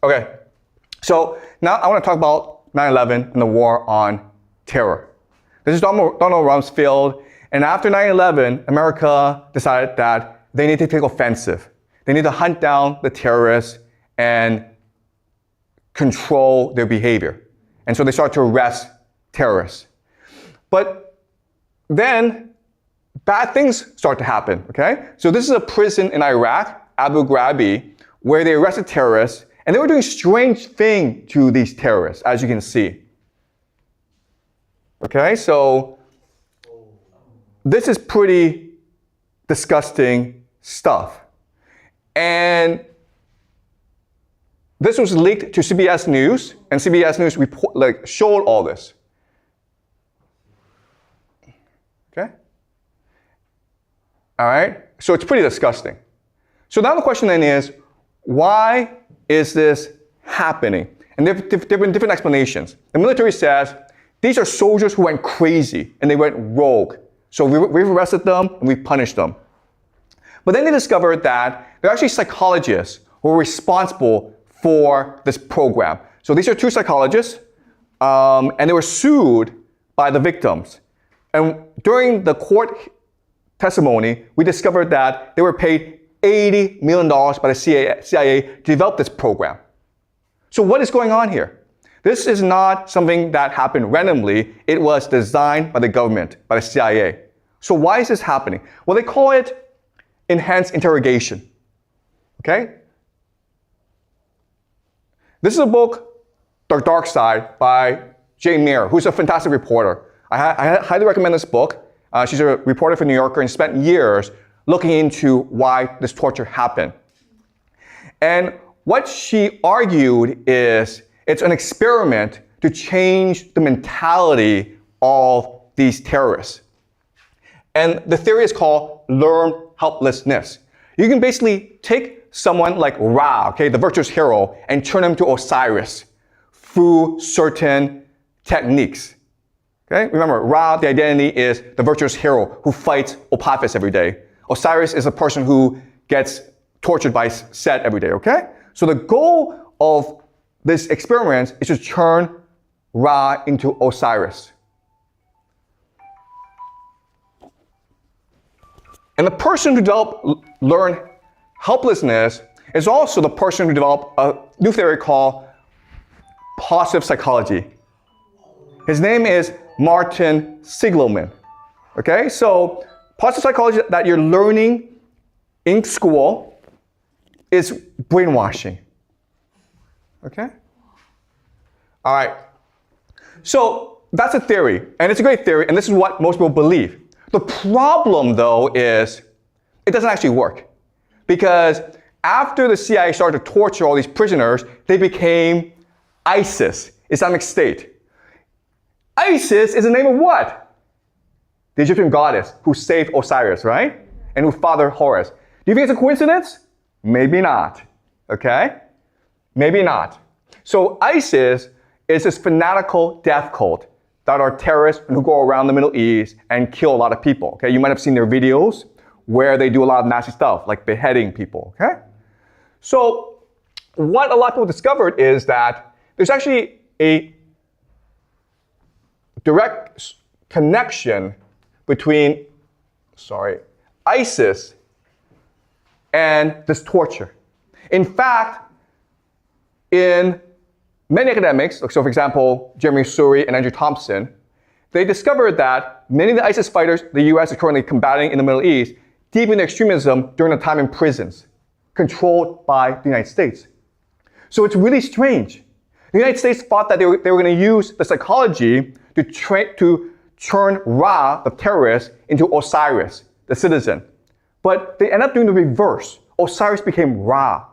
Okay, so now I want to talk about 9/11 and the war on terror. This is Donald Rumsfeld, and after 9/11, America decided that they need to take offensive. They need to hunt down the terrorists and control their behavior. And so they start to arrest terrorists. But then bad things start to happen, okay? So this is a prison in Iraq, Abu Ghraib, where they arrested terrorists, and they were doing strange things to these terrorists, as you can see. Okay, so this is pretty disgusting stuff. And this was leaked to CBS News, and CBS News showed all this. Okay? All right? So it's pretty disgusting. So now the question then is, why is this happening? And there have been different explanations. The military says, these are soldiers who went crazy, and they went rogue. So we've arrested them, and we've punished them. But then they discovered that they're actually psychologists who were responsible for this program. So these are two psychologists, and they were sued by the victims. And during the court testimony, we discovered that they were paid $80 million by the CIA to develop this program. So what is going on here? This is not something that happened randomly. It was designed by the government, by the CIA. So why is this happening? Well, they call it enhanced interrogation. Okay? This is a book, The Dark Side, by Jane Mayer, who's a fantastic reporter. I highly recommend this book. She's a reporter for New Yorker and spent years looking into why this torture happened. And what she argued is it's an experiment to change the mentality of these terrorists. And the theory is called learned helplessness. You can basically take someone like Ra, okay, the virtuous hero, and turn him to Osiris through certain techniques. Okay? Remember, Ra, the identity is the virtuous hero who fights Apophis every day. Osiris is a person who gets tortured by Set every day, okay? So the goal of this experiment is to turn Ra into Osiris. And the person who learned helplessness is also the person who developed a new theory called positive psychology. His name is Martin Seligman. Okay, so positive psychology that you're learning in school is brainwashing. Okay? All right. So that's a theory, and it's a great theory, and this is what most people believe. The problem, though, is it doesn't actually work. Because after the CIA started to torture all these prisoners, they became ISIS, Islamic State. ISIS is the name of what? The Egyptian goddess who saved Osiris, right? And who fathered Horus. Do you think it's a coincidence? Maybe not. Okay? Maybe not. So ISIS is this fanatical death cult that are terrorists who go around the Middle East and kill a lot of people. Okay? You might have seen their videos where they do a lot of nasty stuff, like beheading people. Okay? So what a lot of people discovered is that there's actually a direct connection between, ISIS and this torture. In fact, in many academics, so for example, Jeremy Suri and Andrew Thompson, they discovered that many of the ISIS fighters the US is currently combating in the Middle East deepened their extremism during the time in prisons, controlled by the United States. So it's really strange. The United States thought that they were going to use the psychology to turn Ra, the terrorist, into Osiris, the citizen. But they ended up doing the reverse. Osiris became Ra.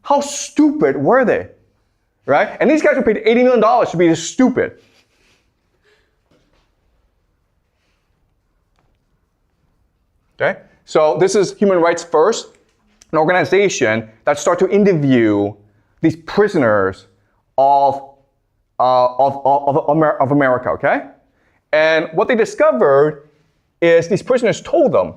How stupid were they? Right? And these guys were paid $80 million to be this stupid. Okay? So this is Human Rights First, an organization that started to interview these prisoners of America, okay? And what they discovered is these prisoners told them,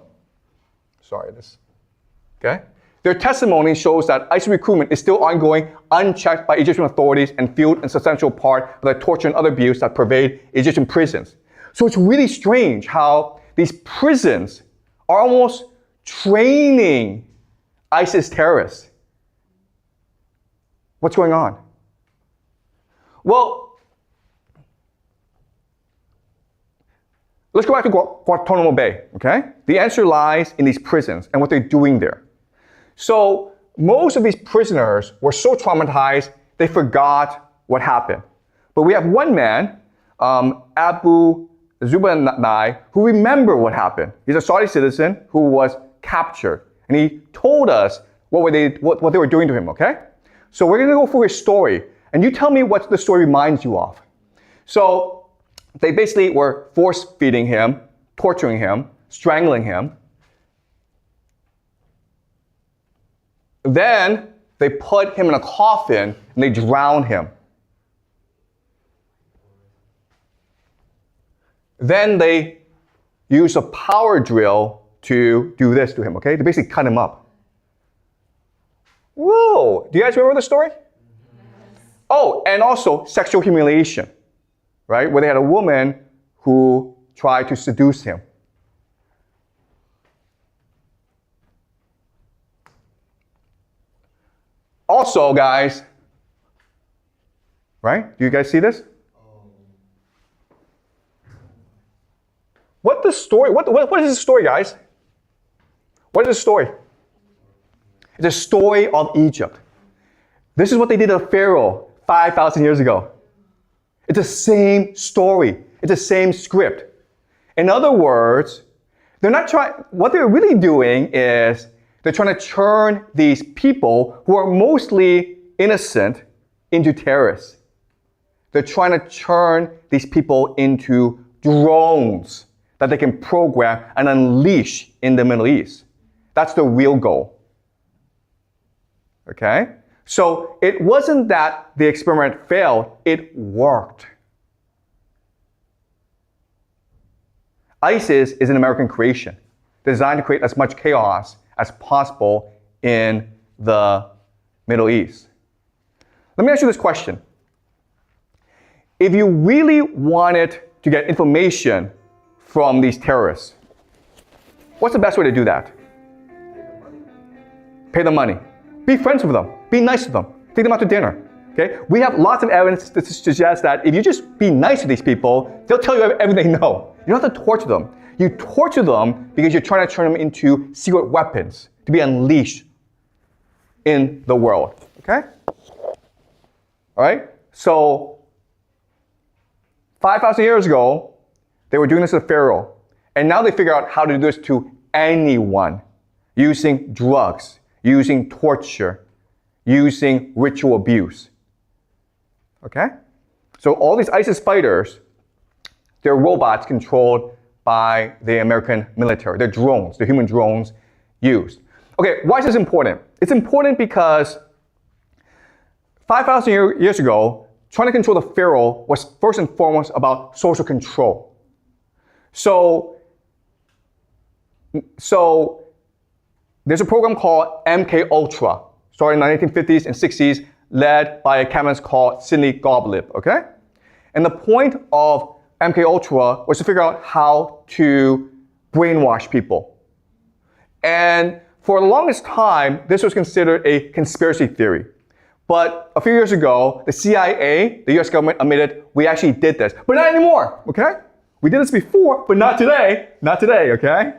okay? Their testimony shows that ISIS recruitment is still ongoing, unchecked by Egyptian authorities, and fueled in substantial part by the torture and other abuse that pervade Egyptian prisons. So it's really strange how these prisons are almost training ISIS terrorists. What's going on? Well, let's go back to Guantanamo Bay, okay? The answer lies in these prisons and what they're doing there. So most of these prisoners were so traumatized, they forgot what happened. But we have one man, Abu Zubanai, who remembered what happened. He's a Saudi citizen who was captured. And he told us what they were doing to him, okay? So we're going to go through his story. And you tell me what the story reminds you of. So they basically were force-feeding him, torturing him, strangling him. Then they put him in a coffin and they drowned him. Then they used a power drill to do this to him, okay? They basically cut him up. Whoa! Do you guys remember the story? Yes. Oh, and also sexual humiliation, right? Where they had a woman who tried to seduce him. Also, guys, right? Do you guys see this? What the story? What is the story, guys? What is the story? It's a story of Egypt. This is what they did to Pharaoh 5,000 years ago. It's the same story. It's the same script. In other words, they're not trying. What they're really doing is they're trying to turn these people who are mostly innocent into terrorists. They're trying to turn these people into drones that they can program and unleash in the Middle East. That's the real goal. Okay? So it wasn't that the experiment failed, it worked. ISIS is an American creation designed to create as much chaos as possible in the Middle East. Let me ask you this question. If you really wanted to get information from these terrorists, what's the best way to do that? Pay them money. Be friends with them. Be nice to them. Take them out to dinner. Okay? We have lots of evidence to suggest that if you just be nice to these people, they'll tell you everything they know. You don't have to torture them. You torture them because you're trying to turn them into secret weapons to be unleashed in the world. Okay? All right? So, 5,000 years ago, they were doing this to Pharaoh. And now they figure out how to do this to anyone using drugs, using torture, using ritual abuse. Okay? So all these ISIS fighters, they're robots controlled by the American military. They're drones, they're human drones used. Okay, why is this important? It's important because 5,000 years ago, trying to control the Pharaoh was first and foremost about social control. So there's a program called MK Ultra, started in the 1950s and 60s, led by a chemist called Sidney Gottlieb, okay? And the point of MK Ultra was to figure out how to brainwash people. And for the longest time, this was considered a conspiracy theory. But a few years ago, the CIA, the US government, admitted we actually did this. But not anymore, okay? We did this before, but not today. Not today, okay?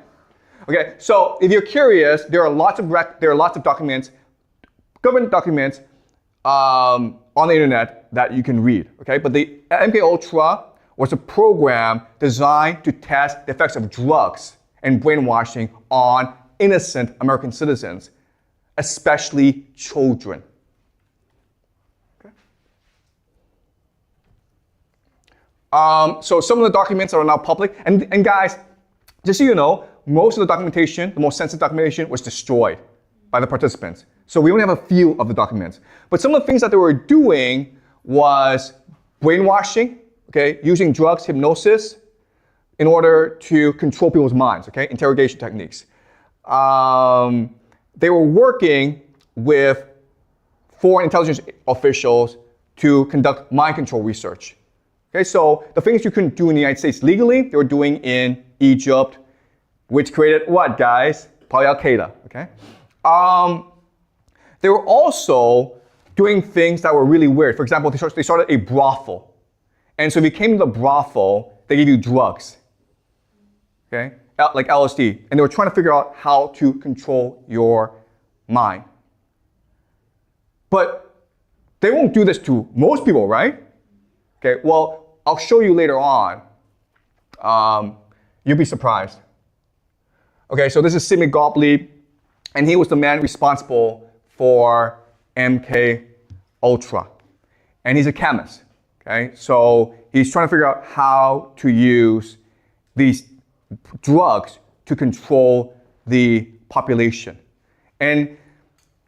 Okay, so if you're curious, there are lots of documents, government documents on the internet that you can read, okay? But the MK Ultra was a program designed to test the effects of drugs and brainwashing on innocent American citizens, especially children. Okay. So some of the documents are now public, and guys, just so you know, most of the documentation, the most sensitive documentation, was destroyed by the participants. So we only have a few of the documents. But some of the things that they were doing was brainwashing, okay, using drugs, hypnosis, in order to control people's minds, okay, interrogation techniques. they were working with foreign intelligence officials to conduct mind control research. Okay, so the things you couldn't do in the United States legally, they were doing in Egypt, which created what, guys? Probably Al-Qaeda, okay? They were also doing things that were really weird. For example, they started a brothel. And so if you came to the brothel, they gave you drugs, okay? Like LSD. And they were trying to figure out how to control your mind. But they won't do this to most people, right? Okay, well, I'll show you later on. You'll be surprised. Okay, so this is Sidney Gottlieb, and he was the man responsible for MK Ultra. And he's a chemist, okay? So he's trying to figure out how to use these drugs to control the population. And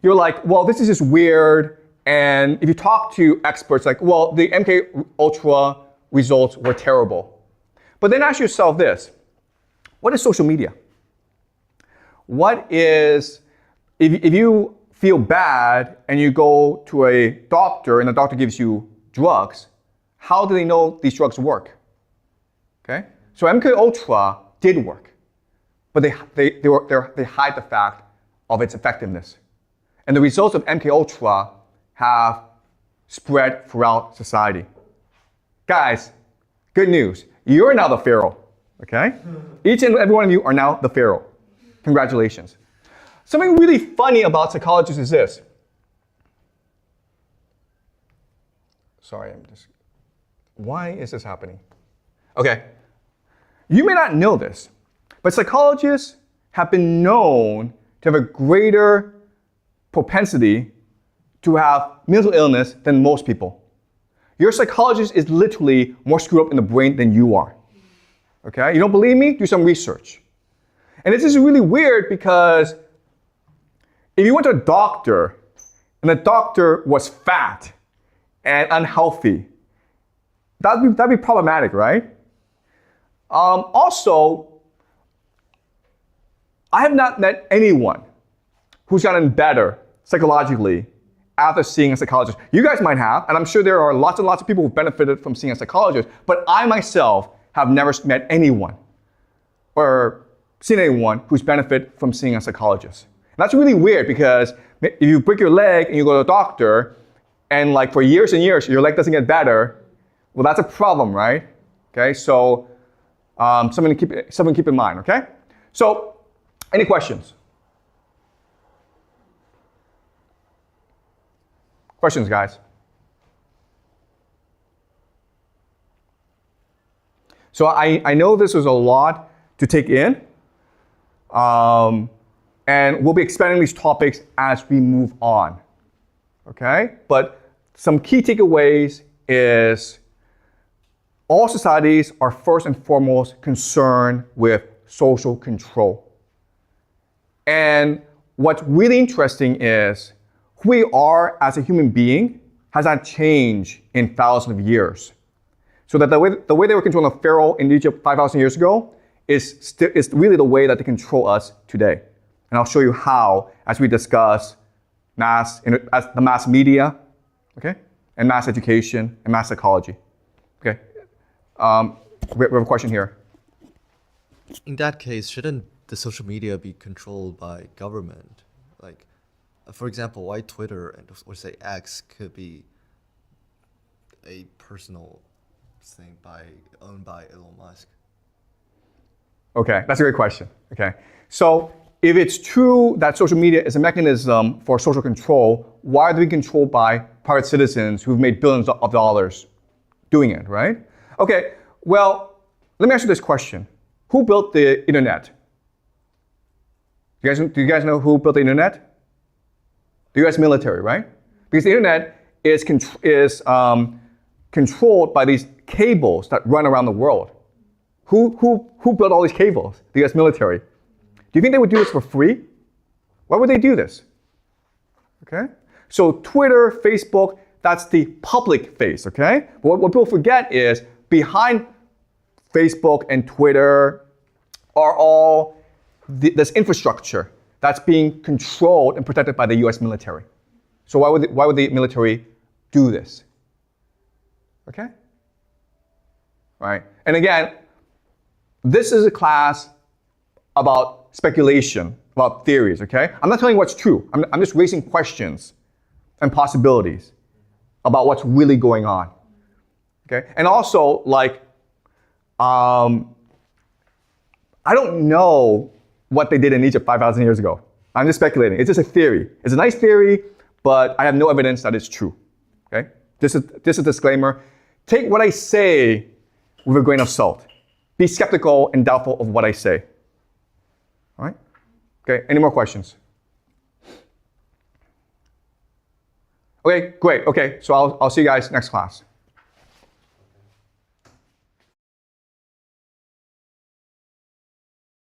you're like, well, this is just weird. And if you talk to experts, like, well, the MK Ultra results were terrible. But then ask yourself this: what is social media? What is, if you feel bad and you go to a doctor and the doctor gives you drugs, how do they know these drugs work? Okay, so MK Ultra did work, but they hide the fact of its effectiveness. And the results of MK Ultra have spread throughout society. Guys, good news. You're now the pharaoh, okay? Each and every one of you are now the pharaoh. Congratulations. Something really funny about psychologists is this. Sorry, why is this happening? Okay. You may not know this, but psychologists have been known to have a greater propensity to have mental illness than most people. Your psychologist is literally more screwed up in the brain than you are. Okay? You don't believe me? Do some research. And this is really weird because if you went to a doctor and the doctor was fat and unhealthy, that'd be problematic, right? Also, I have not met anyone who's gotten better psychologically after seeing a psychologist. You guys might have, and I'm sure there are lots and lots of people who've benefited from seeing a psychologist, but I myself have never met anyone or seen anyone who's benefited from seeing a psychologist. And that's really weird because if you break your leg and you go to a doctor and like for years and years your leg doesn't get better, well, that's a problem, right? Okay, so something to keep in mind, okay? So, any questions? Questions, guys? So I know this was a lot to take in, and we'll be expanding these topics as we move on, okay? But some key takeaways is all societies are first and foremost concerned with social control. And what's really interesting is who we are as a human being has not changed in thousands of years. So that the way they were controlling the pharaoh in Egypt 5,000 years ago is really the way that they control us today. And I'll show you how as we discuss the mass media, okay, and mass education and mass psychology. Okay, we have a question here. In that case, shouldn't the social media be controlled by government? Like, for example, why Twitter and or say X could be a personal thing owned by Elon Musk? Okay, that's a great question. Okay, so if it's true that social media is a mechanism for social control, why are they controlled by private citizens who've made billions of dollars doing it, right? Okay, well, let me ask you this question. Who built the internet? Do you guys know who built the internet? The US military, right? Because the internet is controlled by these cables that run around the world. Who built all these cables? The US military. Do you think they would do this for free? Why would they do this? Okay? So Twitter, Facebook, that's the public face, okay? But what people forget is behind Facebook and Twitter are all this infrastructure. that's being controlled and protected by the US military. So why would the military do this? Okay? Right? And again, this is a class about speculation, about theories, okay? I'm not telling you what's true. I'm just raising questions and possibilities about what's really going on. Okay? And also, like, I don't know what they did in Egypt 5,000 years ago. I'm just speculating. It's just a theory. It's a nice theory, but I have no evidence that it's true. Okay? This is a disclaimer. Take what I say with a grain of salt. Be skeptical and doubtful of what I say. All right? Okay, any more questions? Okay, great. Okay, so I'll see you guys next class.